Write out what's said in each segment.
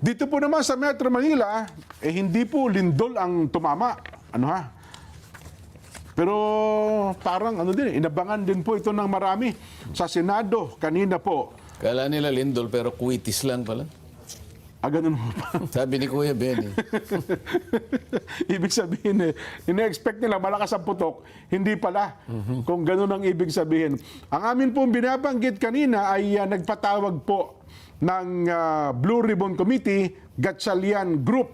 Dito po naman sa Metro Manila, hindi po lindol ang tumama. Ano ha? Pero parang inabangan din po ito ng marami. Sa Senado, kanina po. Kala nila lindol pero kuwitis lang pala. Ganun mo pa. Sabi ni Kuya Benny. Ibig sabihin, ina-expect nila malakas ang putok. Hindi pala. Kung ganun ang ibig sabihin. Ang amin pong binabanggit kanina ay nagpatawag po ng Blue Ribbon Committee, Gatchalian Group.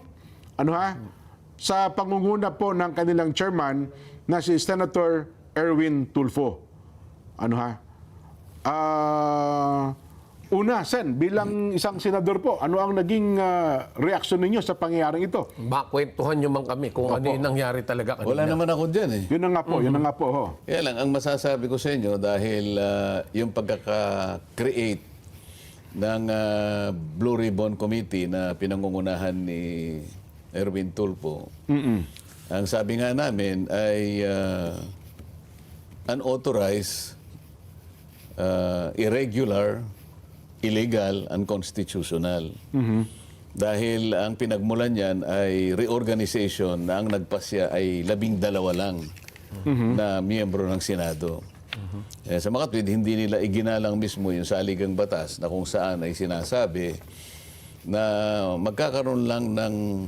Ano ha? Sa pangunguna po ng kanilang chairman na si Senator Erwin Tulfo. Ano ha? Una, Sen, bilang isang senador po, ano ang naging reaksyon ninyo sa pangyayaring ito? Makwentuhan nyo man kami kung ano yung nangyari talaga kanina. Wala naman ako dyan eh. Yun na nga po, yun na nga po. Ho. Kaya lang, ang masasabi ko sa inyo dahil yung pagkaka-create ng Blue Ribbon Committee na pinangungunahan ni Erwin Tulfo, ang sabi nga namin ay unauthorized, irregular, illegal, unconstitutional. Dahil ang pinagmulan niyan ay reorganization na ang nagpasya ay 12 lang na miyembro ng Senado. Sa makatwid, hindi nila iginalang mismo yung saligang batas na kung saan ay sinasabi na magkakaroon lang ng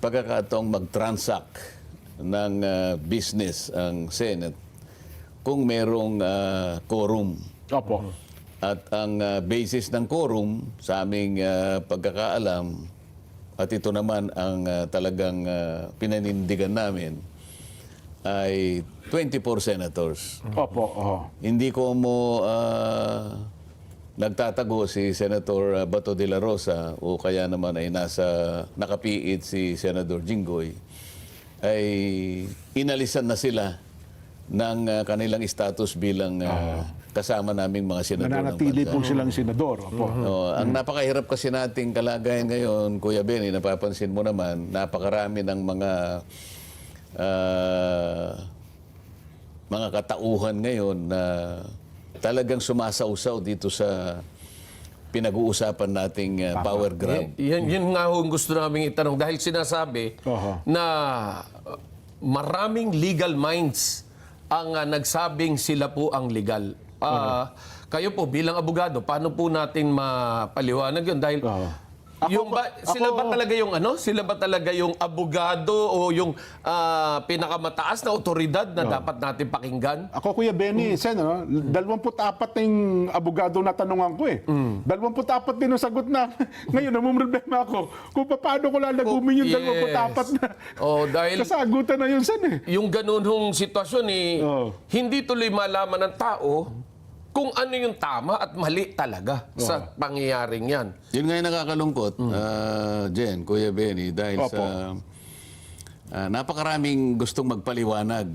pagkakataong mag-transact ng business ang Senate kung merong quorum. Opo. At ang basis ng quorum sa aming pagkakaalam, at ito naman ang talagang pinanindigan namin, ay 24 senators. Opo. Hindi ko mo nagtatago si Senator Bato de la Rosa o kaya naman ay nakapiit si Senator Jinggoy, ay inalisan na sila ng kanilang status bilang kasama naming mga senador. Nananatili po silang senador. Opo. Ang napakahirap kasi nating kalagayan ngayon, Kuya Benny, napapansin mo naman, napakarami ng mga katauhan ngayon na talagang sumasausaw dito sa pinag-uusapan nating power grab. Yun nga ho ang gusto namin itanong dahil sinasabi na maraming legal minds ang nagsabing sila po ang legal. Kayo po bilang abogado, paano po natin mapaliwanag yun? Dahil sila ba talaga yung Sila ba talaga yung abogado o yung pinakamataas na otoridad na dapat natin pakinggan? Ako, Kuya Benny, Sen, 24 na yung abogado na tanungan ko eh. 24 din ang sagot na. Ngayon, namumroblema ako kung paano ko lalagumin yung 24 na dahil kasagutan na yun, Sen eh. yung ganun hong sitwasyon hindi tuloy malaman ng tao kung ano yung tama at mali talaga sa pangyayaring yan. Yun nga yung nakakalungkot, Jen, Kuya Benny, dahil sa napakaraming gustong magpaliwanag.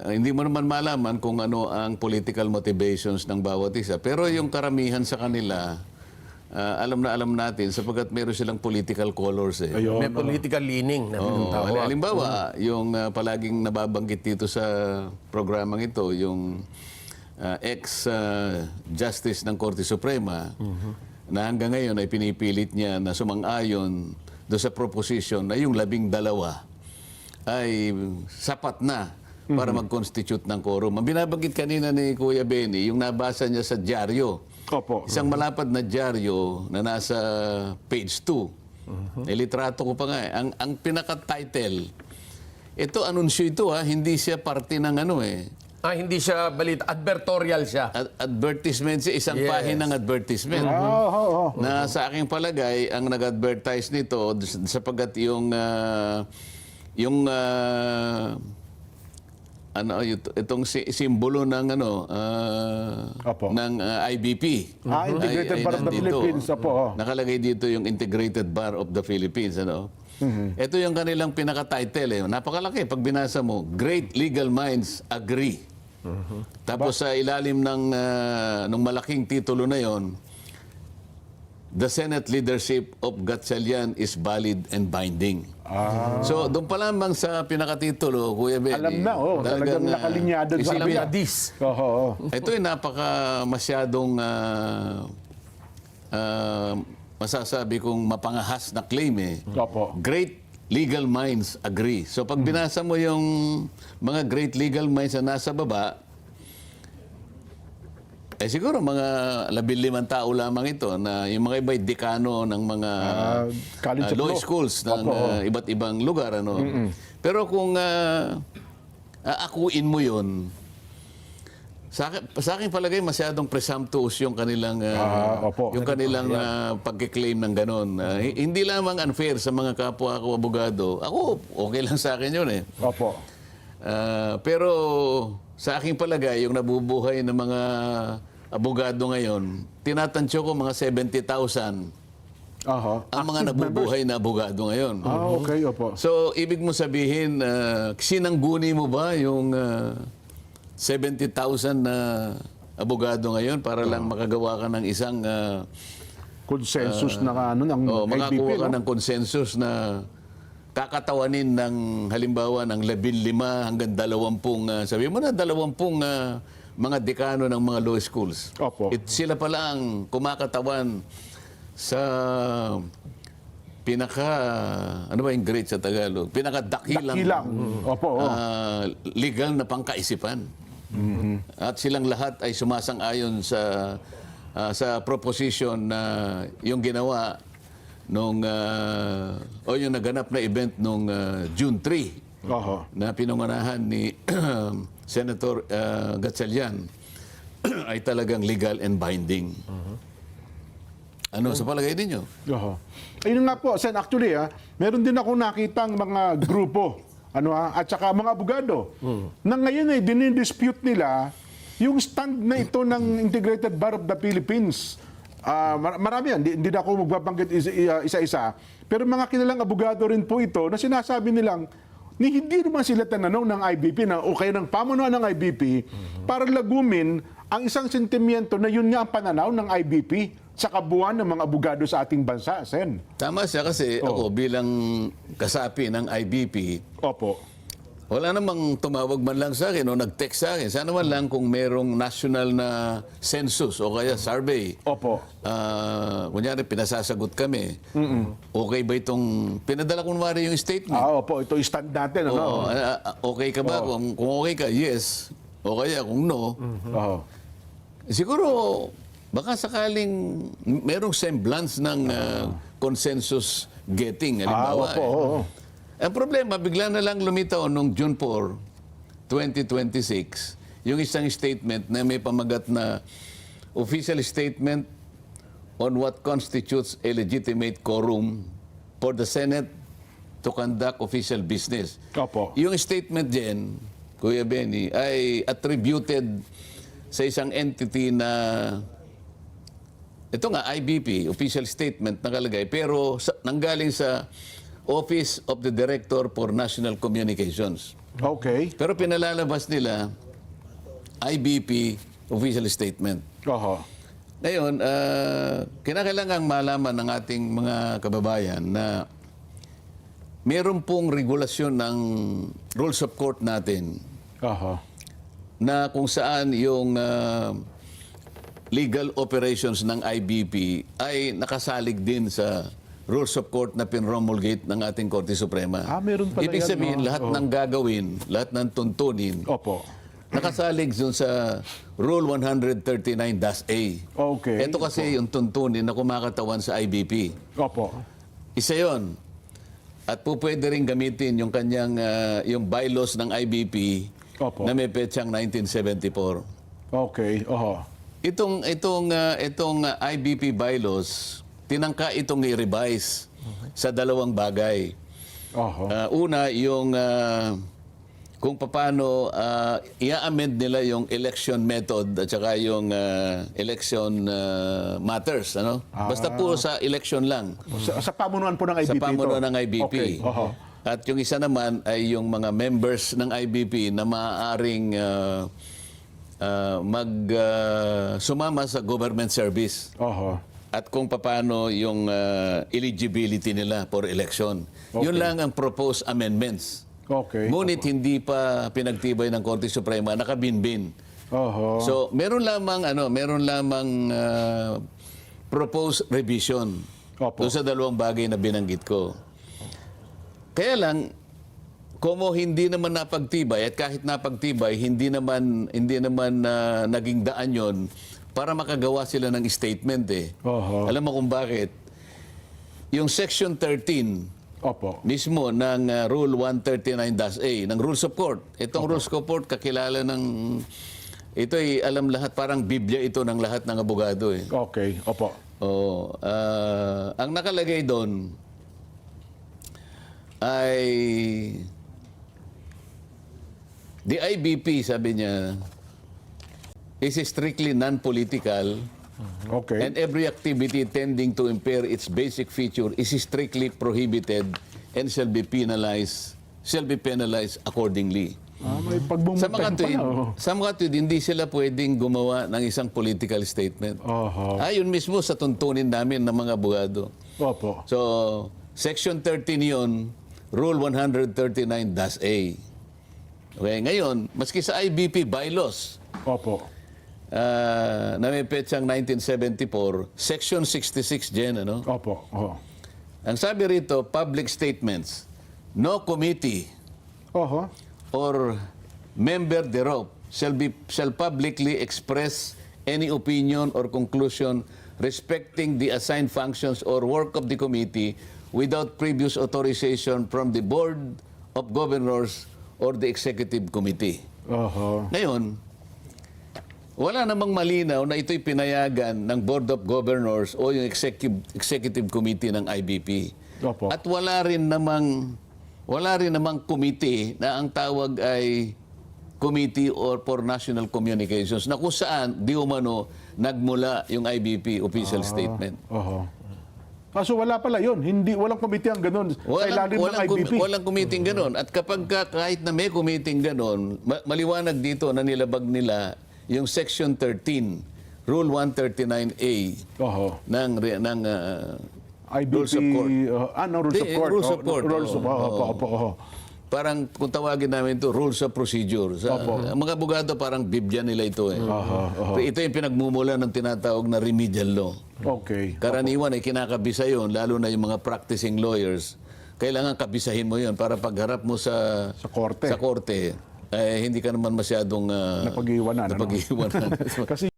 Hindi mo naman malaman kung ano ang political motivations ng bawat isa. Pero yung karamihan sa kanila, alam natin sapagkat meron silang political colors eh. May political leaning na tinatawag. Halimbawa, yung palaging nababanggit dito sa programang ito, yung ex-justice ng Korte Suprema na hanggang ngayon ay pinipilit niya na sumang-ayon doon sa proposition na yung 12 ay sapat na para mag-constitute ng quorum. Ang binabanggit kanina ni Kuya Benny, yung nabasa niya sa dyaryo. Isang malapad na dyaryo na nasa page 2. Litrato ko pa nga eh. Ang pinaka-title, ito, anunsyo ito hindi siya parte ng hindi siya balita. Advertorial siya. Advertisement siya, isang pahin ng advertisement. Na sa aking palagay, ang nag-advertise nito, sapagkat itong simbolo ng ng IBP. Integrated Bar of the Philippines. Nakalagay dito yung Integrated Bar of the Philippines. Ito yung kanilang pinaka-title. Napakalaki. Pag binasa mo, Great Legal Minds Agree. Tapos sa ilalim ng malaking titulo na yon, The Senate leadership of Gatchalian is valid and binding. So, doon pa lamang sa pinakatitulo, Kuya Benny. Alam na, talagang nakalinyado sa Hadis. Ito ay napaka masyadong masasabi kong mapangahas na claim eh. Opo. Great legal minds agree. So pag binasa mo yung mga great legal minds na nasa baba, siguro mga 15 tao lamang ito na yung mga iba'y dekano ng mga College of law Law. schools ng iba't ibang lugar. Ano. Pero kung aakuin mo yun, sa akin palagay masyadong presumptuous yung kanilang opo. yung kanilang pagkiklaim ng ganon. Hindi lamang unfair sa mga kapwa ko abogado. Ako okay lang sa akin yun eh. Opo. Pero sa aking palagay yung nabubuhay ng mga abogado ngayon, tinatansyo ko mga 70,000 Aha. ang mga nabubuhay na abogado ngayon. Okay, opo. So, ibig mo sabihin, sinangguni mo ba yung 70,000 na abogado ngayon para lang makagawa ka ng isang Consensus na ng IBP, makakuha ka no? ng consensus na kakatawanin ng halimbawa ng 15 hanggang 20 sabi mo na 20 mga dekano ng mga law schools. Opo. Sila pala ang kumakatawan sa ano ba yung great sa Tagalog? Pinakadakilang Dakilang. Opo. legal na pangkaisipan. At silang lahat ay sumasang-ayon sa proposition na yung ginawa nung yung naganap na event nung June 3 Aha. na pinangunahan ni Senator Gatchalian ay talagang legal and binding. Ano sa palagay ninyo? Aha. Ayun nga po, Sen, actually, meron din ako nakitang mga grupo, at saka mga abogado, na ngayon ay dinidispute nila yung stand na ito ng Integrated Bar of the Philippines. Marami yan, hindi na ako magbabanggit isa-isa. Pero mga kilalang abogado rin po ito na sinasabi nilang, hindi naman sila tananong ng IBP na o kaya ng pamunuan ng IBP para lagumin ang isang sentimiento na yun nga ang pananaw ng IBP sa kabuuan ng mga abogado sa ating bansa, Sen. Tama siya kasi ako bilang kasapi ng IBP, Opo. wala namang tumawag man lang sa akin o nag-text sa akin. Sana man lang kung merong national na census o kaya survey. Opo. Kunyari, pinasasagot kami. Okay ba itong... Pinadala ko naman yung statement. Opo. Ito yung stand natin, Oo, okay ka ba? Kung okay ka, yes. O kaya kung no, Oo. siguro baka sakaling merong semblance ng consensus getting. Halimbawa, Opo. Oo. Ang problema, bigla na lang lumitaw noong June 4, 2026, yung isang statement na may pamagat na official statement on what constitutes a legitimate quorum for the Senate to conduct official business. Opo. Yung statement din, Kuya Benny, ay attributed sa isang entity na ito nga, IBP, official statement nakalagay, pero nanggaling sa Office of the Director for National Communications. Okay. Pero pinalalabas nila IBP official statement. Oho. Ngayon, kinakailangang malaman ng ating mga kababayan na meron pong regulasyon ng rules of court natin Oho. na kung saan yung legal operations ng IBP ay nakasalig din sa rules of court na pinromulgate ng ating Korte Suprema. Meron pala Ibig yan, sabihin, no? lahat ng gagawin, lahat ng tuntunin, Opo. nakasalig dun sa Rule 139-A. Okay. Ito kasi yung tuntunin na kumakatawan sa IBP. Opo. Isa yon. At po pwede rin gamitin yung kanyang, yung bylaws ng IBP Opo. na may petsang 1974. Okay. Oho. Itong IBP bylaws, tinangka itong i-revise sa dalawang bagay. Oho. Una, yung kung paano i-amend nila yung election method at saka yung election matters. Ano? Basta po sa election lang. Sa pamunuan po ng IBP Sa pamunuan ito. ng IBP. Okay. Oho. At yung isa naman ay yung mga members ng IBP na maaaring sumama sa government service. Oho. At kung paano yung eligibility nila for election. Yun lang ang proposed amendments. Okay. Ngunit hindi pa pinagtibay ng Korte Suprema, nakabinbin. Oho. So, meron lamang proposed revision. Opo. Doon sa dalawang bagay na binanggit ko. Kaya lang, como hindi naman napagtibay at kahit napagtibay, hindi naman naging daan yon para makagawa sila ng statement eh. Oho. Alam mo kung bakit? Yung Section 13 Opo. mismo ng Rule 139-A ng Rules of Court. Itong Rules of Court kakilala ng ito ay alam lahat, parang Biblia ito ng lahat ng abogado eh. Okay. Opo. Oh, ang nakalagay doon ay the IBP, sabi niya, is strictly non-political Okay. and every activity tending to impair its basic feature is strictly prohibited and shall be penalized accordingly. May Sa pagbumutang mga tuwid, pala. Oh. sa mga tuwid, hindi sila pwedeng gumawa ng isang political statement. Oho. Ayon mismo sa tuntunin namin ng mga abogado. Opo. So, Section 13 yon, Rule 139-A. Okay, ngayon, maski sa IBP bylaws, Opo. na may petsang 1974, Section 66 dyan, ano? Opo. Oh. Ang sabi rito, public statements, no committee Oho. or member thereof shall publicly express any opinion or conclusion respecting the assigned functions or work of the committee without previous authorization from the Board of Governors or the Executive Committee. Oho. Ngayon, wala namang malinaw na ito'y pinayagan ng Board of Governors o yung Executive Committee ng IBP. Opo. At wala rin namang committee na ang tawag ay Committee for National Communications na kung saan di umano nagmula yung IBP official statement. Oho. Kaso wala pala yun. Walang committee ang ganun sa ilalim ng IBP. Walang committee ganon. At kapag kahit na may committee ganon, maliwanag dito na nilabag nila yung Section 13, Rule 139A Oho. ng IBP. Rules of Court. Rules of Di, Court. Rules of Court. Rules of Opo. Oho. Parang kung tawagin namin ito, Rules of Procedure. Ang mga abogado parang Biblia nila ito eh. Ito yung pinagmumula ng tinatawag na remedial law. Okay. Karaniwan ay kinakabisa yun, lalo na yung mga practicing lawyers. Kailangan kabisahin mo yun para pagharap mo sa korte. hindi ka naman masyadong Napag-iwanan. napag-iwanan. Kasi